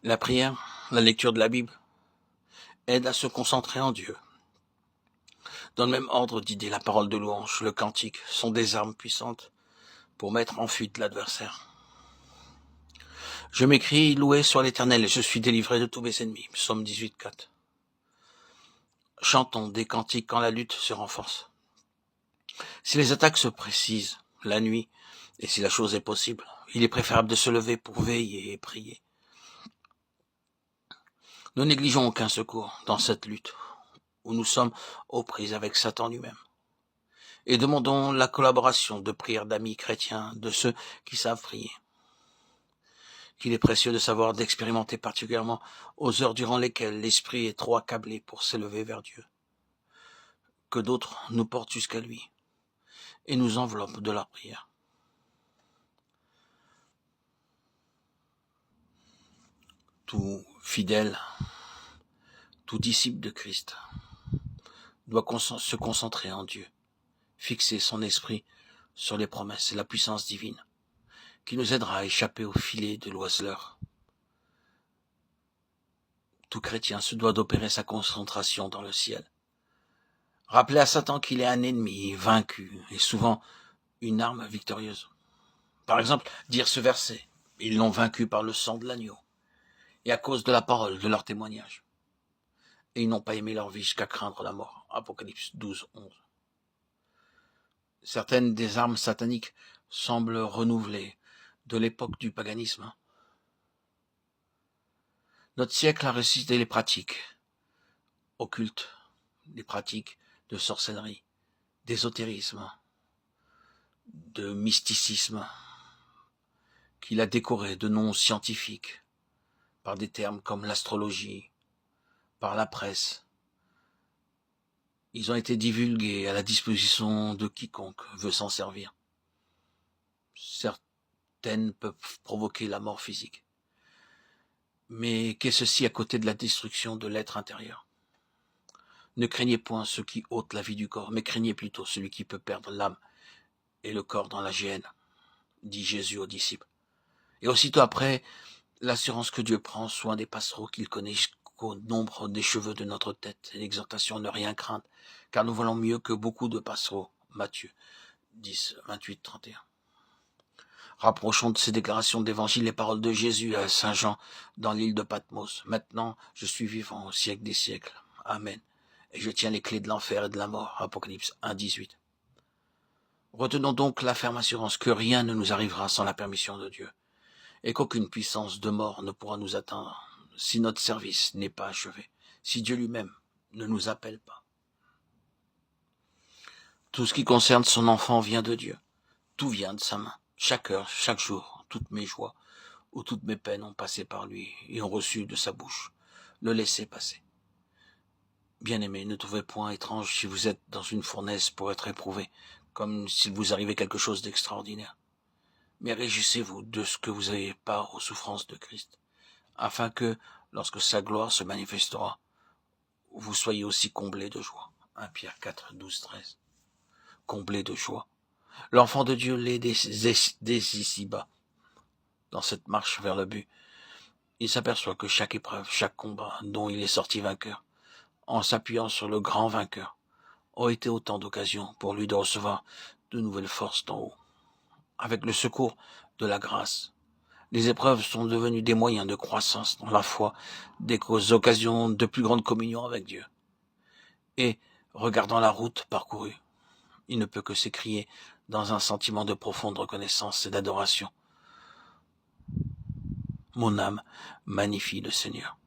La prière, la lecture de la Bible, aide à se concentrer en Dieu. Dans le même ordre d'idées, la parole de louange, le cantique sont des armes puissantes pour mettre en fuite l'adversaire. Je m'écris, loué soit l'Éternel, et je suis délivré de tous mes ennemis. Psaume 18,4. Chantons des cantiques quand la lutte se renforce. Si les attaques se précisent la nuit, et si la chose est possible, il est préférable de se lever pour veiller et prier. Ne négligeons aucun secours dans cette lutte, où nous sommes aux prises avec Satan lui-même. Et demandons la collaboration de prières d'amis chrétiens, de ceux qui savent prier. Qu'il est précieux de savoir d'expérimenter particulièrement aux heures durant lesquelles l'esprit est trop accablé pour s'élever vers Dieu. Que d'autres nous portent jusqu'à lui et nous enveloppent de leur prière. Tout fidèle, tout disciple de Christ doit se concentrer en Dieu, fixer son esprit sur les promesses et la puissance divine, qui nous aidera à échapper au filet de l'oiseleur. Tout chrétien se doit d'opérer sa concentration dans le ciel. Rappeler à Satan qu'il est un ennemi vaincu et souvent une arme victorieuse. Par exemple, dire ce verset, ils l'ont vaincu par le sang de l'agneau et à cause de la parole de leur témoignage. Et ils n'ont pas aimé leur vie jusqu'à craindre la mort. Apocalypse 12, 11. Certaines des armes sataniques semblent renouvelées de l'époque du paganisme. Notre siècle a ressuscité les pratiques occultes, les pratiques de sorcellerie, d'ésotérisme, de mysticisme, qu'il a décoré de noms scientifiques par des termes comme l'astrologie, par la presse. Ils ont été divulgués à la disposition de quiconque veut s'en servir. Certaines peuvent provoquer la mort physique. Mais qu'est ceci à côté de la destruction de l'être intérieur? Ne craignez point ceux qui ôtent la vie du corps, mais craignez plutôt celui qui peut perdre l'âme et le corps dans la géhenne, dit Jésus aux disciples. Et aussitôt après, l'assurance que Dieu prend soin des passereaux qu'il connaît jusqu'au nombre des cheveux de notre tête, et l'exhortation ne rien craindre, car nous valons mieux que beaucoup de passereaux. Matthieu 10, 28, 31. Rapprochons de ces déclarations d'évangile les paroles de Jésus à Saint Jean dans l'île de Patmos. Maintenant, je suis vivant au siècle des siècles. Amen. Et je tiens les clés de l'enfer et de la mort. Apocalypse 1, 18. Retenons donc la ferme assurance que rien ne nous arrivera sans la permission de Dieu, et qu'aucune puissance de mort ne pourra nous atteindre si notre service n'est pas achevé, si Dieu lui-même ne nous appelle pas. Tout ce qui concerne son enfant vient de Dieu. Tout vient de sa main. Chaque heure, chaque jour, toutes mes joies ou toutes mes peines ont passé par lui et ont reçu de sa bouche le laisser passer. Bien-aimés, ne trouvez point étrange si vous êtes dans une fournaise pour être éprouvé, comme s'il vous arrivait quelque chose d'extraordinaire. Mais réjouissez-vous de ce que vous avez part aux souffrances de Christ, afin que, lorsque sa gloire se manifestera, vous soyez aussi comblés de joie. 1 Pierre 4, 12, 13. Comblés de joie. L'enfant de Dieu l'est dès ici-bas. Dans cette marche vers le but, il s'aperçoit que chaque épreuve, chaque combat dont il est sorti vainqueur, en s'appuyant sur le grand vainqueur, ont été autant d'occasions pour lui de recevoir de nouvelles forces d'en haut. Avec le secours de la grâce, les épreuves sont devenues des moyens de croissance dans la foi, des occasions de plus grande communion avec Dieu. Et, regardant la route parcourue, il ne peut que s'écrier dans un sentiment de profonde reconnaissance et d'adoration. Mon âme magnifie le Seigneur.